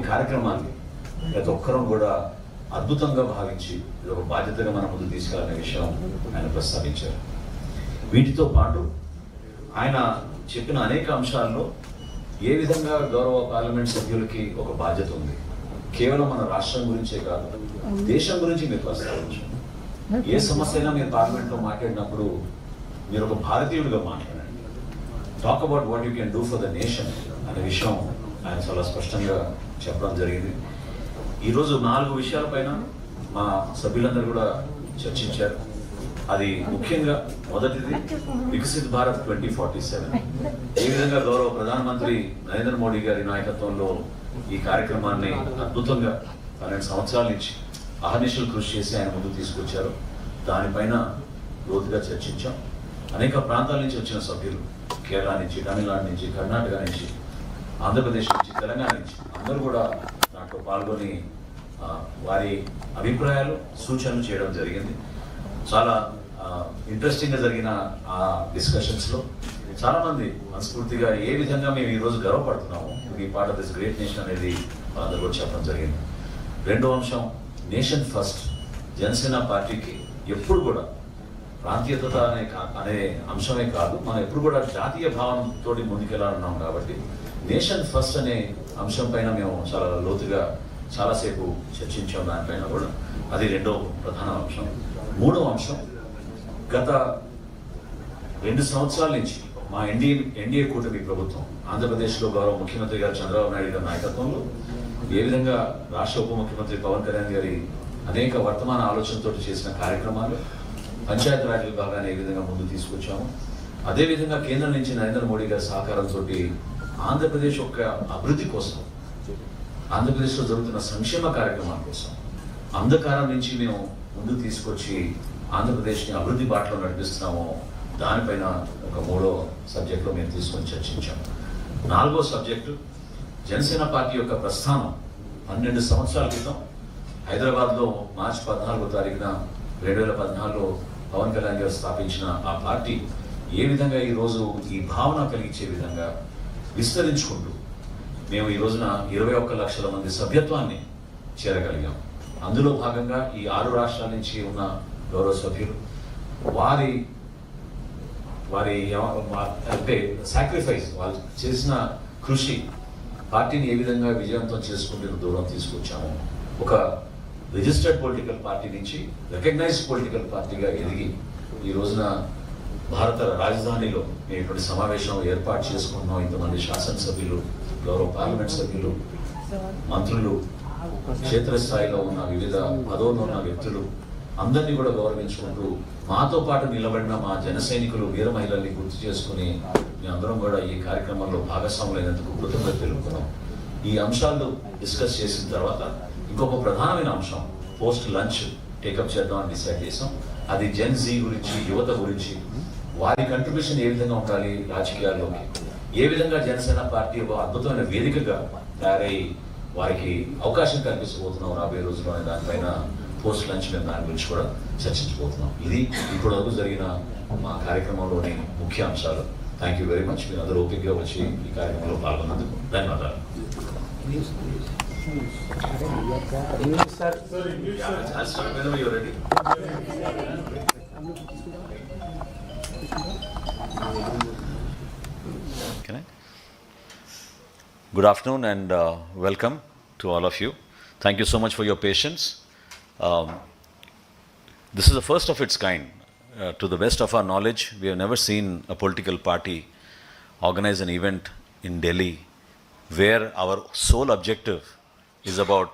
కార్యక్రమాన్ని ప్రతి ఒక్కరం కూడా అద్భుతంగా భావించి ఇది ఒక బాధ్యతగా మన ముందు తీసుకెళ్లనే విషయం ఆయన ప్రస్తావించారు. వీటితో పాటు ఆయన చెప్పిన అనేక అంశాల్లో ఏ విధంగా గౌరవ పార్లమెంట్ సభ్యులకి ఒక బాధ్యత ఉంది, కేవలం మన రాష్ట్రం గురించే కాదు దేశం గురించి మీరు ప్రస్తావించారు. ఏ సమస్య అయినా మీరు పార్లమెంట్లో మాట్లాడినప్పుడు మీరు ఒక భారతీయుడిగా మాట్లాడండి. Talk about what you can do for the nation అనే విషయం ఆయన చాలా స్పష్టంగా చెప్పడం జరిగింది. ఈరోజు 4 విషయాలపైన మా సభ్యులందరూ కూడా చర్చించారు. అది ముఖ్యంగా మొదటిది వికసిత్ భారత్ 2047. ఏ విధంగా గౌరవ ప్రధానమంత్రి నరేంద్ర మోడీ గారి నాయకత్వంలో ఈ కార్యక్రమాన్ని అద్భుతంగా 12 సంవత్సరాల నుంచి అహర్నిశలు కృషి చేసి ఆయన ముందుకు తీసుకొచ్చారు. దానిపైన లోతుగా చర్చించాం. అనేక ప్రాంతాల నుంచి వచ్చిన సభ్యులు, కేరళ నుంచి, తమిళనాడు నుంచి, కర్ణాటక నుంచి, ఆంధ్రప్రదేశ్ నుంచి, తెలంగాణ నుంచి అందరూ కూడా దాంట్లో పాల్గొని వారి అభిప్రాయాలు, సూచనలు చేయడం జరిగింది. చాలా ఇంట్రెస్టింగ్గా జరిగిన ఆ డిస్కషన్స్లో చాలామంది మనస్ఫూర్తిగా ఏ విధంగా మేము ఈరోజు గర్వపడుతున్నాము ఈ part of this great nation అనేది అందరూ కూడా చెప్పడం జరిగింది. రెండో అంశం నేషన్ ఫస్ట్. జనసేన పార్టీకి ఎప్పుడు కూడా ప్రాంతీయత అనే అంశమే కాదు, మనం ఎప్పుడు కూడా జాతీయ భావంతో ముందుకెళ్ళాలన్నాం. కాబట్టి నేషన్ ఫస్ట్ అనే అంశం పైన మేము చాలా లోతుగా చాలాసేపు చర్చించాం. దానిపైన కూడా అది రెండో ప్రధాన అంశం. మూడో అంశం గత 2 సంవత్సరాల నుంచి మా ఎన్డీఏ కూటమి ప్రభుత్వం ఆంధ్రప్రదేశ్లో గౌరవ ముఖ్యమంత్రి గారు చంద్రబాబు నాయుడు గారి నాయకత్వంలో ఏ విధంగా రాష్ట్ర ఉప ముఖ్యమంత్రి పవన్ కళ్యాణ్ గారి అనేక వర్తమాన ఆలోచనతో చేసిన కార్యక్రమాలు, పంచాయతీరాజ్ విభాగాన్ని ఏ విధంగా ముందు తీసుకొచ్చాము, అదేవిధంగా కేంద్రం నుంచి నరేంద్ర మోడీ గారి సహకారంతో ఆంధ్రప్రదేశ్ యొక్క అభివృద్ధి కోసం, ఆంధ్రప్రదేశ్లో జరుగుతున్న సంక్షేమ కార్యక్రమాల కోసం అంధకారం నుంచి మేము ముందుకు తీసుకొచ్చి ఆంధ్రప్రదేశ్ని అభివృద్ధి బాటలో నడిపిస్తున్నాము. దానిపైన ఒక 3వ సబ్జెక్టులో మేము తీసుకొని చర్చించాము. 4వ సబ్జెక్టు జనసేన పార్టీ యొక్క ప్రస్థానం. 12 సంవత్సరాల క్రితం హైదరాబాద్లో మార్చి 14వ తారీఖున 2014లో పవన్ కళ్యాణ్ గారు స్థాపించిన ఆ పార్టీ ఏ విధంగా ఈరోజు ఈ భావన కలిగించే విధంగా విస్తరించుకుంటూ మేము ఈ రోజున 21 లక్షల మంది సభ్యత్వాన్ని చేరగలిగాం. అందులో భాగంగా ఈ 6 రాష్ట్రాల నుంచి ఉన్న గౌరవ సభ్యులు వారి అంటే సాక్రిఫైస్, వాళ్ళు చేసిన కృషి పార్టీని ఏ విధంగా విజయవంతం చేసుకుంటూ దూరం తీసుకొచ్చాము. ఒక రిజిస్టర్డ్ పొలిటికల్ పార్టీ నుంచి రికగ్నైజ్డ్ పొలిటికల్ పార్టీగా ఎదిగి ఈ రోజున భారత రాజధానిలో మేము ఇటువంటి సమావేశం ఏర్పాటు చేసుకుంటున్నాం. ఇంతమంది శాసనసభ్యులు, గౌరవ పార్లమెంట్ సభ్యులు, మంత్రులు, క్షేత్రస్థాయిలో ఉన్న వివిధ పదవుల్లో ఉన్న వ్యక్తులు అందరినీ కూడా గౌరవించుకుంటూ మాతో పాటు నిలబడిన మా జన సైనికులు, వీర మహిళల్ని గుర్తు చేసుకుని మేమందరం కూడా ఈ కార్యక్రమంలో భాగస్వాములైనందుకు కృతజ్ఞత తెలుపుతున్నాం. ఈ అంశాలు డిస్కస్ చేసిన తర్వాత ఇంకొక ప్రధానమైన అంశం పోస్ట్ లంచ్ టేకప్ చేద్దామని డిసైడ్ చేసాం. అది జెన్ జీ గురించి, యువత గురించి, వారి కంట్రిబ్యూషన్ ఏ విధంగా ఉండాలి రాజకీయాల్లోకి, ఏ విధంగా జనసేన పార్టీ ఒక అద్భుతమైన వేదికగా తయారై వారికి అవకాశం కల్పించబోతున్నాం రాబోయే రోజుల్లో అనే దానిపైన పోస్ట్ లంచ్ మేము దాని గురించి కూడా చర్చించబోతున్నాం. ఇది ఇప్పటివరకు జరిగిన మా కార్యక్రమంలోని ముఖ్య అంశాలు. Thank you very much. మీరు అందరూ ఓపికగా వచ్చి ఈ కార్యక్రమంలో పాల్గొన్నందుకు ధన్యవాదాలు. Good afternoon and welcome to all of you. Thank you so much for your patience. This is the first of its kind. To the best of our knowledge, we have never seen a political party organize an event in Delhi where our sole objective is about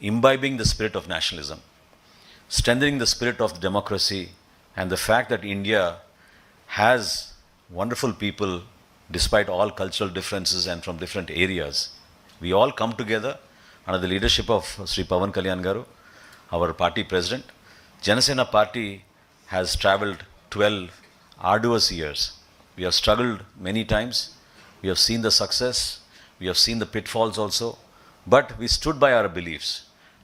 imbibing the spirit of nationalism, strengthening the spirit of democracy, and the fact that India has wonderful people despite all cultural differences and from different areas. We all come together under the leadership of Sri Pawan Kalyan garu, our party president. Janasena party has travelled 12 arduous years. We have struggled many times. We have seen the success. We have seen the pitfalls also. But we stood by our beliefs.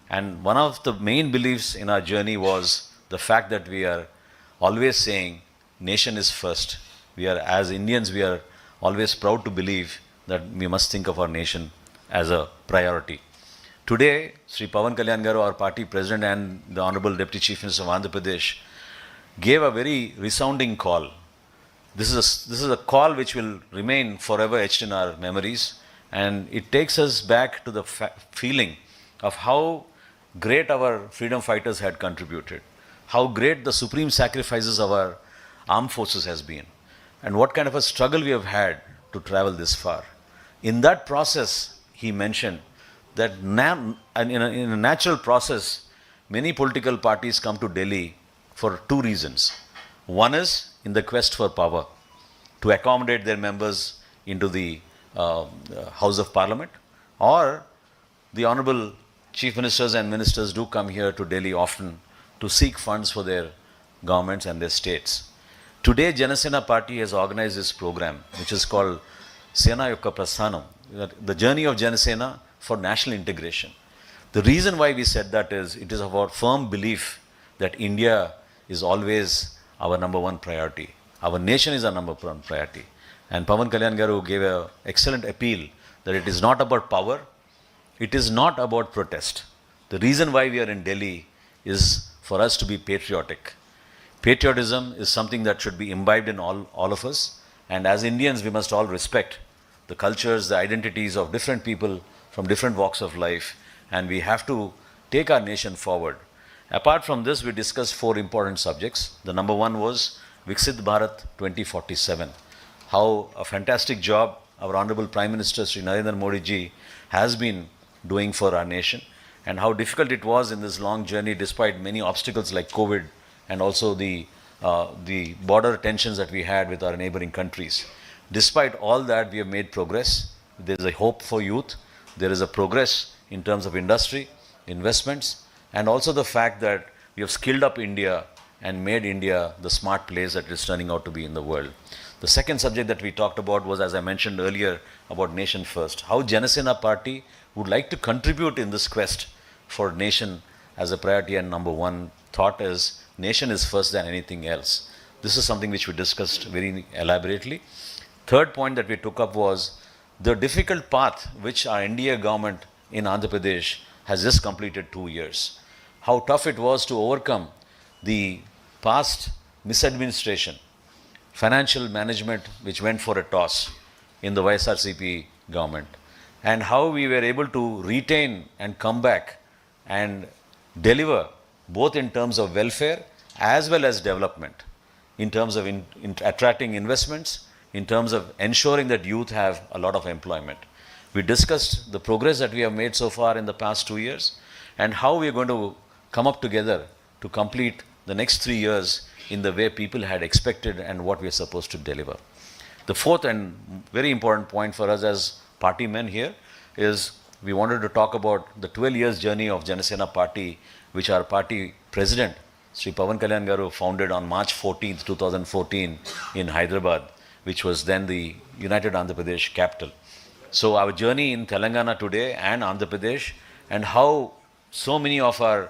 And one of the main beliefs in our journey was the fact that we are always saying nation is first. We are, as Indians, we are always proud to believe that we must think of our nation as a priority. Today, Sri Pawan Kalyan garu, our party president, and the Honorable Deputy Chief Minister of Andhra Pradesh gave a very resounding call. This is a call which will remain forever etched in our memories, and it takes us back to the feeling of how great our freedom fighters had contributed, how great the supreme sacrifices of our armed forces has been, and what kind of a struggle we have had to travel this far. In that process, he mentioned that in a natural process, many political parties come to Delhi for two reasons. One is in the quest for power, to accommodate their members into the House of Parliament, or the Honorable Chief Ministers and Ministers do come here to Delhi often to seek funds for their governments and their states. Today, Janasena Party has organized this program, which is called Sena Prasthanam, the journey of Janasena for national integration. The reason why we said that is, it is our firm belief that India is always our number one priority. Our nation is our number one priority. And Pawan Kalyan garu gave an excellent appeal that it is not about power, it is not about protest. The reason why we are in Delhi is for us to be patriotic. Patriotism is something that should be imbibed in all of us. And as Indians, we must all respect the cultures, the identities of different people from different walks of life. And we have to take our nation forward. Apart from this, we discussed four important subjects. The number one was Viksit Bharat 2047. How a fantastic job our Honorable Prime Minister Sri Narendra Modi ji has been doing for our nation, and how difficult it was in this long journey despite many obstacles like COVID and also the border tensions that we had with our neighboring countries. Despite all that, we have made progress. There is a hope for youth. There is a progress in terms of industry, investments, and also the fact that we have skilled up India and made India the smart place that it is turning out to be in the world. The second subject that we talked about was, as I mentioned earlier, about Nation First. How Janasena Party would like to contribute in this quest for nation as a priority, and number one thought is nation is first than anything else. This is something which we discussed very elaborately. Third point that we took up was the difficult path which our NDA government in Andhra Pradesh has just completed 2 years. How tough it was to overcome the past misadministration, financial management which went for a toss in the YSRCP government, and how we were able to retain and come back and deliver both in terms of welfare as well as development, in terms of attracting investments, in terms of ensuring that youth have a lot of employment. We discussed the progress that we have made so far in the past 2 years and how we are going to come up together to complete the next 3 years in the way people had expected and what we are supposed to deliver. The fourth and very important point for us as party men here is we wanted to talk about the 12 years journey of Janasena Party, which our party president, Sri Pawan Kalyan garu, founded on March 14th, 2014 in Hyderabad, which was then the United Andhra Pradesh capital. So our journey in Telangana today and Andhra Pradesh, and how so many of our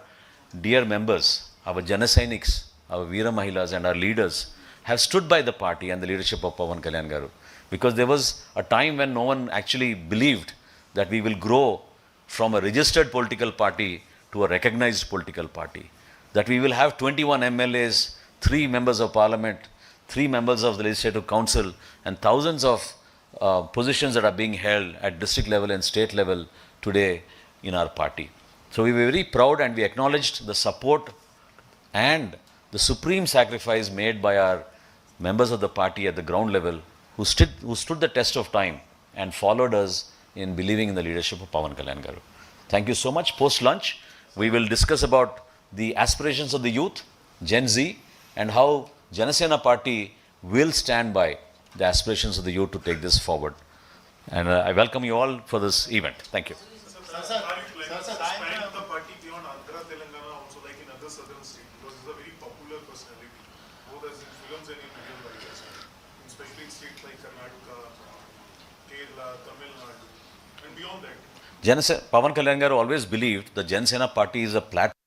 dear members, our Janasainiks, our Veera Mahilas and our leaders have stood by the party and the leadership of Pawan Kalyan garu. Because there was a time when no one actually believed that we will grow from a registered political party to a recognized political party. That we will have 21 MLAs, 3 members of parliament, 3 members of the legislative council, and thousands of positions that are being held at district level and state level today in our party. So we were very proud and we acknowledged the support and the supreme sacrifice made by our members of the party at the ground level who stood the test of time and followed us in believing in the leadership of Pawan Kalyan garu. Thank you so much. Post lunch, we will discuss about the aspirations of the youth, Gen Z, and how Janasena Party will stand by the aspirations of the youth to take this forward. And I welcome you all for this event. Thank you. Sir, are you planning to expand the party beyond Andhra, Telangana, also like in other southern states? Because he's a very popular personality, both as in films and in real life as well. Especially in states like Karnataka, Kerala, Tamil Nadu, and beyond that. Pawan Kalyan garu always believed the Janasena Party is a platform